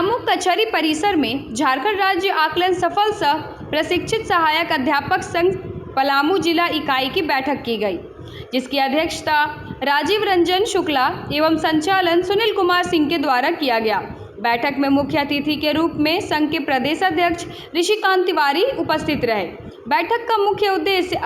पलामू कचहरी परिसर में झारखंड राज्य आकलन सफल सह प्रशिक्षित सहायक अध्यापक संघ पलामू जिला इकाई की बैठक की गई, जिसकी अध्यक्षता राजीव रंजन शुक्ला एवं संचालन सुनील कुमार सिंह के द्वारा किया गया। बैठक में मुख्य अतिथि के रूप में संघ के प्रदेश अध्यक्ष ऋषिकांत तिवारी उपस्थित रहे। बैठक का मुख्य उद्देश्य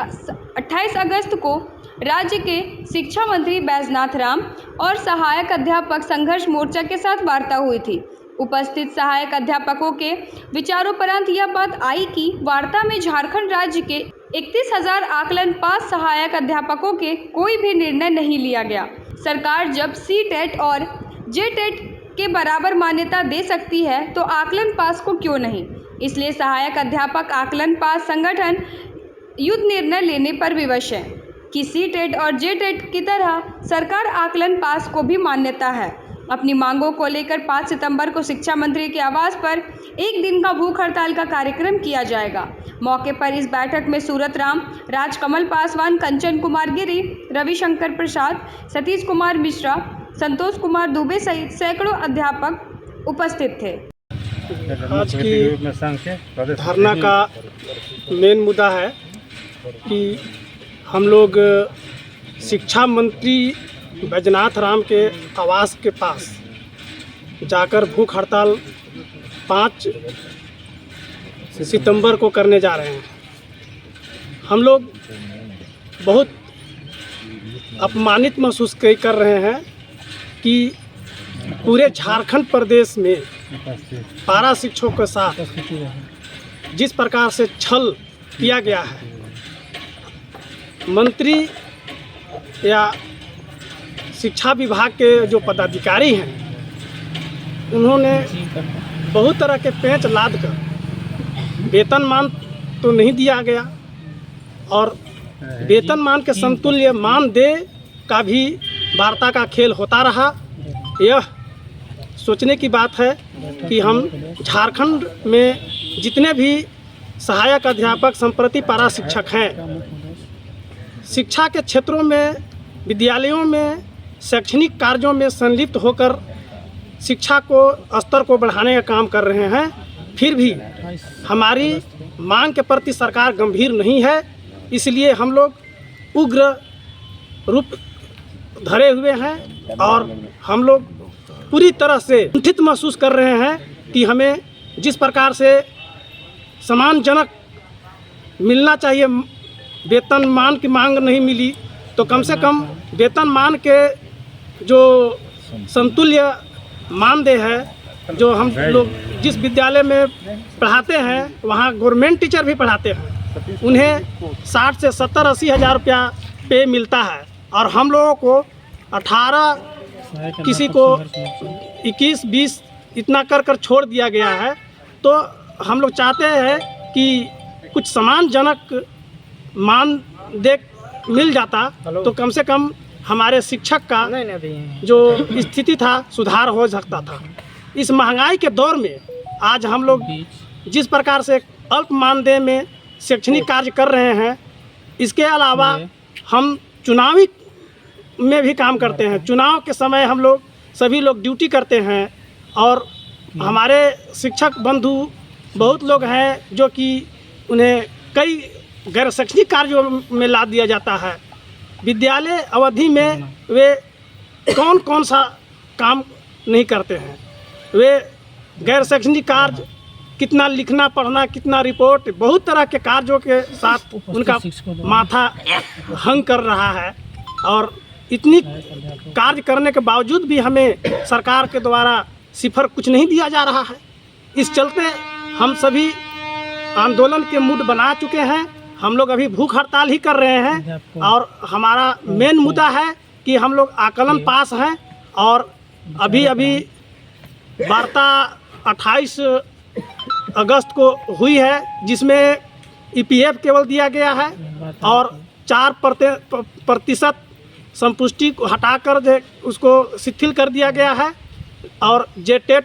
28 अगस्त को राज्य के शिक्षा मंत्री बैजनाथ राम और सहायक अध्यापक संघर्ष मोर्चा के साथ वार्ता हुई थी। उपस्थित सहायक अध्यापकों के विचारोपरांत यह बात आई कि वार्ता में झारखंड राज्य के 31,000 आकलन पास सहायक अध्यापकों के कोई भी निर्णय नहीं लिया गया। सरकार जब सी-टेट और जे-टेट के बराबर मान्यता दे सकती है तो आकलन पास को क्यों नहीं। इसलिए सहायक अध्यापक आकलन पास संगठन युद्ध निर्णय लेने पर विवश है कि सी-टेट और जे-टेट की तरह सरकार आकलन पास को भी मान्यता है। अपनी मांगों को लेकर 5 सितंबर को शिक्षा मंत्री के आवास पर एक दिन का भूख हड़ताल का कार्यक्रम किया जाएगा। मौके पर इस बैठक में सूरत राम, राजकमल पासवान, कंचन कुमार गिरी, रविशंकर प्रसाद, सतीश कुमार मिश्रा, संतोष कुमार दुबे सहित सैकड़ों अध्यापक उपस्थित थे। आज की धरना का मेन मुद्दा है कि हम लोग शिक्षा मंत्री बैजनाथ राम के आवास के पास जाकर भूख हड़ताल 5 सितंबर को करने जा रहे हैं। हम लोग बहुत अपमानित महसूस कर रहे हैं कि पूरे झारखंड प्रदेश में पारा शिक्षकों के साथ जिस प्रकार से छल किया गया है, मंत्री या शिक्षा विभाग के जो पदाधिकारी हैं उन्होंने बहुत तरह के पेंच लाद कर वेतनमान तो नहीं दिया गया और वेतनमान के समतुल्य मानदेय का भी वार्ता का खेल होता रहा। यह सोचने की बात है कि हम झारखंड में जितने भी सहायक अध्यापक संप्रति पारा शिक्षक हैं, शिक्षा के क्षेत्रों में, विद्यालयों में, शैक्षणिक कार्यों में संलिप्त होकर शिक्षा को स्तर को बढ़ाने का काम कर रहे हैं, फिर भी हमारी मांग के प्रति सरकार गंभीर नहीं है। इसलिए हम लोग उग्र रूप धरे हुए हैं और हम लोग पूरी तरह से कुंठित महसूस कर रहे हैं कि हमें जिस प्रकार से सम्मानजनक मिलना चाहिए वेतनमान की मांग नहीं मिली, तो कम से कम वेतनमान के जो समतुल्य मानदेय है, जो हम लोग जिस विद्यालय में पढ़ाते हैं वहाँ गवर्नमेंट टीचर भी पढ़ाते हैं, उन्हें 60 से 70-80 हज़ार रुपया पे मिलता है और हम लोगों को 18, किसी को 21-20 इतना कर छोड़ दिया गया है। तो हम लोग चाहते हैं कि कुछ सम्मानजनक मानदेय मिल जाता तो कम से कम हमारे शिक्षक का जो स्थिति था सुधार हो सकता था। इस महंगाई के दौर में आज हम लोग जिस प्रकार से अल्प मानदेय में शैक्षणिक कार्य कर रहे हैं, इसके अलावा हम चुनावी में भी काम करते हैं। चुनाव के समय हम लोग सभी लोग ड्यूटी करते हैं और हमारे शिक्षक बंधु बहुत लोग हैं जो कि उन्हें कई गैर शैक्षणिक कार्यों में ला दिया जाता है। विद्यालय अवधि में वे कौन कौन सा काम नहीं करते हैं, वे गैर शैक्षणिक कार्य, कितना लिखना पढ़ना, कितना रिपोर्ट, बहुत तरह के कार्यों के साथ उनका माथा हंग कर रहा है और इतनी कार्य करने के बावजूद भी हमें सरकार के द्वारा सिफर कुछ नहीं दिया जा रहा है। इस चलते हम सभी आंदोलन के मूड बना चुके हैं। हम लोग अभी भूख हड़ताल ही कर रहे हैं और हमारा मेन मुद्दा है कि हम लोग आकलन पास हैं और अभी वार्ता 28 अगस्त को हुई है, जिसमें ईपीएफ केवल दिया गया है और 4% संपुष्टि को हटाकर उसको शिथिल कर दिया गया है और जे-टेट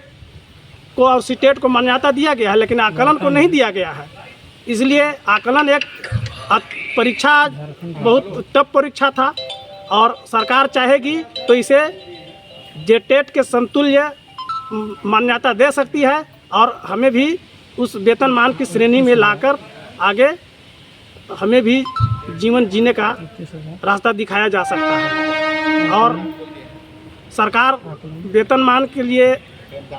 को और सी-टेट को मान्यता दिया गया है, लेकिन आकलन को नहीं दिया गया है। इसलिए आकलन एक परीक्षा बहुत टफ परीक्षा था और सरकार चाहेगी तो इसे जे-टेट के समतुल्य मान्यता दे सकती है और हमें भी उस वेतनमान की श्रेणी में लाकर आगे हमें भी जीवन जीने का रास्ता दिखाया जा सकता है। और सरकार वेतनमान के लिए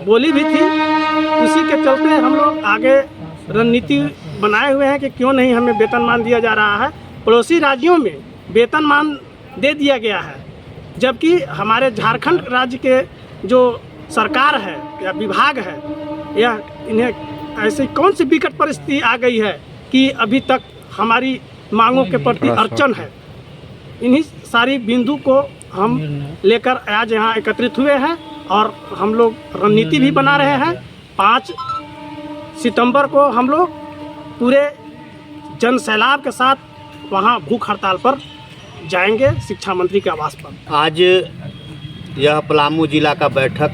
बोली भी थी, उसी के चलते हम लोग आगे रणनीति बनाए हुए हैं कि क्यों नहीं हमें वेतनमान दिया जा रहा है। पड़ोसी राज्यों में वेतनमान दे दिया गया है, जबकि हमारे झारखंड राज्य के जो सरकार है या विभाग है, या इन्हें ऐसी कौन सी विकट परिस्थिति आ गई है कि अभी तक हमारी मांगों के प्रति अड़चन है। इन्हीं सारी बिंदु को हम लेकर आज यहाँ एकत्रित हुए हैं और हम लोग रणनीति भी बना रहे हैं। 5 सितंबर को हम लोग पूरे जन सैलाब के साथ वहाँ भूख हड़ताल पर जाएंगे, शिक्षा मंत्री के आवास पर। आज यह पलामू जिला का बैठक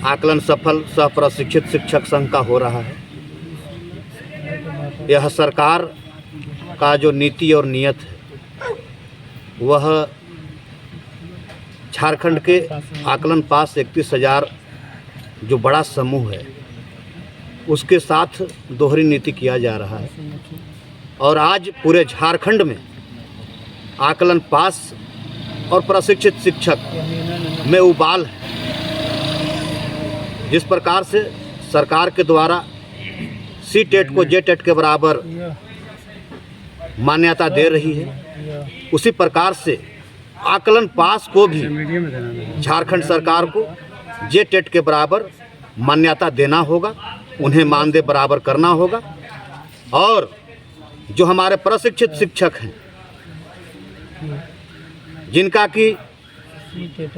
आकलन सफल सह प्रशिक्षित शिक्षक संघ का हो रहा है। यह सरकार का जो नीति और नियत है वह झारखंड के आकलन पास 31,000 जो बड़ा समूह है उसके साथ दोहरी नीति किया जा रहा है। और आज पूरे झारखंड में आकलन पास और प्रशिक्षित शिक्षक में उबाल है। जिस प्रकार से सरकार के द्वारा C-टेट को J-टेट के बराबर मान्यता दे रही है, उसी प्रकार से आकलन पास को भी झारखंड सरकार को J-टेट के बराबर मान्यता देना होगा, उन्हें मानदेय बराबर करना होगा। और जो हमारे प्रशिक्षित शिक्षक हैं जिनका कि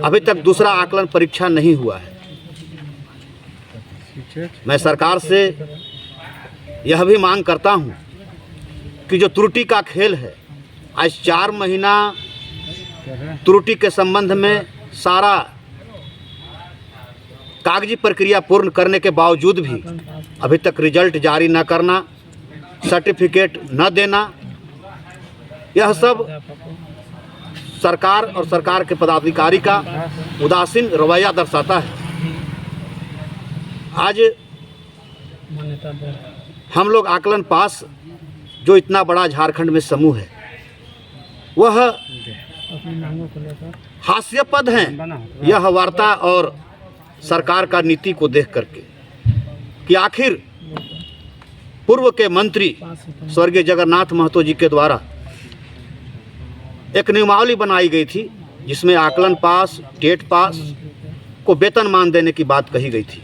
अभी तक दूसरा आकलन परीक्षा नहीं हुआ है, मैं सरकार से यह भी मांग करता हूं कि जो त्रुटि का खेल है, आज 4 महीना त्रुटि के संबंध में सारा कागजी प्रक्रिया पूर्ण करने के बावजूद भी अभी तक रिजल्ट जारी न करना, सर्टिफिकेट न देना, यह सब सरकार और सरकार के पदाधिकारी का उदासीन रवैया दर्शाता है। आज हम लोग आकलन पास जो इतना बड़ा झारखंड में समूह है वह हास्यास्पद हैं यह वार्ता और सरकार का नीति को देख करके कि आखिर पूर्व के मंत्री स्वर्गीय जगन्नाथ महतो जी के द्वारा एक नियमावली बनाई गई थी जिसमें आकलन पास, टेट पास को वेतनमान देने की बात कही गई थी,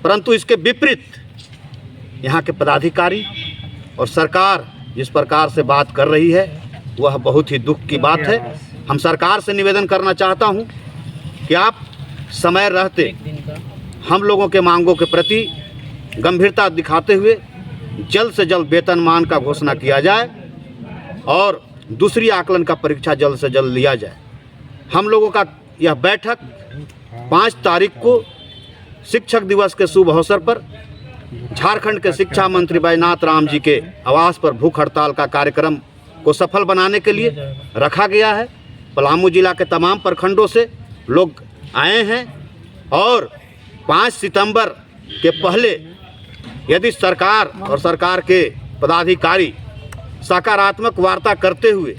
परंतु इसके विपरीत यहाँ के पदाधिकारी और सरकार जिस प्रकार से बात कर रही है वह बहुत ही दुख की बात है। हम सरकार से निवेदन करना चाहता हूँ कि आप समय रहते हम लोगों के मांगों के प्रति गंभीरता दिखाते हुए जल्द से जल्द वेतनमान का घोषणा किया जाए और दूसरी आकलन का परीक्षा जल्द से जल्द लिया जाए। हम लोगों का यह बैठक 5 तारीख को शिक्षक दिवस के शुभ अवसर पर झारखंड के शिक्षा मंत्री बैजनाथ राम जी के आवास पर भूख हड़ताल का कार्यक्रम को सफल बनाने के लिए रखा गया है। पलामू जिला के तमाम प्रखंडों से लोग आए हैं और 5 सितंबर के पहले यदि सरकार और सरकार के पदाधिकारी सकारात्मक वार्ता करते हुए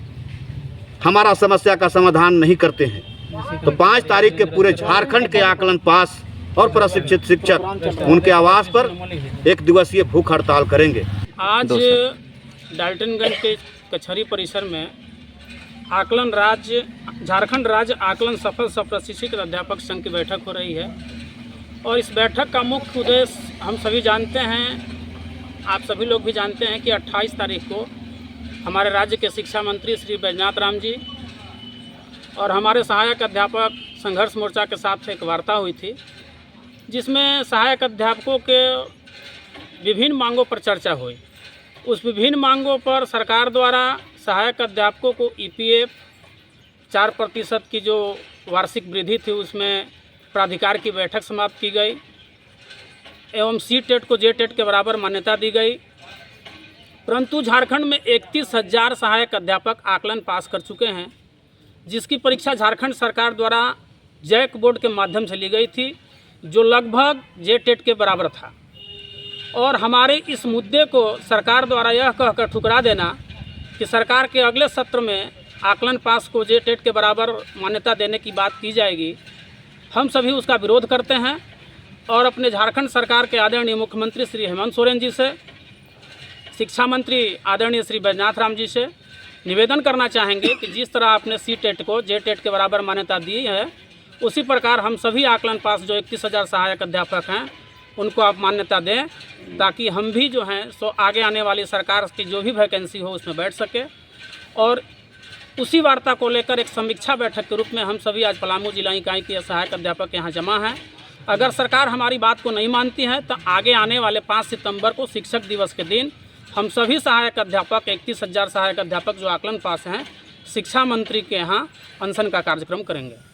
हमारा समस्या का समाधान नहीं करते हैं तो 5 तारीख के पूरे झारखंड के आकलन पास और प्रशिक्षित शिक्षक उनके आवास पर 1 दिवसीय भूख हड़ताल करेंगे। आज डाल्टनगंज के कचहरी परिसर में झारखंड राज्य आकलन सफल सह प्रशिक्षित अध्यापक संघ की बैठक हो रही है और इस बैठक का मुख्य उद्देश्य हम सभी जानते हैं, आप सभी लोग भी जानते हैं कि 28 तारीख को हमारे राज्य के शिक्षा मंत्री श्री बैजनाथ राम जी और हमारे सहायक अध्यापक संघर्ष मोर्चा के साथ एक वार्ता हुई थी जिसमें सहायक अध्यापकों के विभिन्न मांगों पर चर्चा हुई। उस विभिन्न मांगों पर सरकार द्वारा सहायक अध्यापकों को EPF 4% की जो वार्षिक वृद्धि थी उसमें प्राधिकार की बैठक समाप्त की गई एवं C-टेट को J-टेट के बराबर मान्यता दी गई। परंतु झारखंड में 31,000 सहायक अध्यापक आकलन पास कर चुके हैं, जिसकी परीक्षा झारखंड सरकार द्वारा जैक बोर्ड के माध्यम से ली गई थी, जो लगभग जेटेट के बराबर था, और हमारे इस मुद्दे को सरकार द्वारा यह कहकर ठुकरा देना कि सरकार के अगले सत्र में आकलन पास को जेटेट के बराबर मान्यता देने की बात की जाएगी, हम सभी उसका विरोध करते हैं और अपने झारखंड सरकार के आदरणीय मुख्यमंत्री श्री हेमंत सोरेन जी से, शिक्षा मंत्री आदरणीय श्री बैजनाथ राम जी से निवेदन करना चाहेंगे कि जिस तरह आपने सीटेट को जेटेट के बराबर मान्यता दी है, उसी प्रकार हम सभी आकलन पास जो 31,000 सहायक अध्यापक हैं उनको आप मान्यता दें, ताकि हम भी जो हैं सो आगे आने वाली सरकार की जो भी वैकेंसी हो उसमें बैठ सके। और उसी वार्ता को लेकर एक समीक्षा बैठक के रूप में हम सभी आज पलामू जिला इकाई के सहायक अध्यापक यहाँ जमा हैं। अगर सरकार हमारी बात को नहीं मानती है तो आगे आने वाले 5 सितंबर को शिक्षक दिवस के दिन हम सभी सहायक अध्यापक 31,000 सहायक अध्यापक जो आकलन पास हैं शिक्षा मंत्री के यहाँ अनशन का कार्यक्रम करेंगे।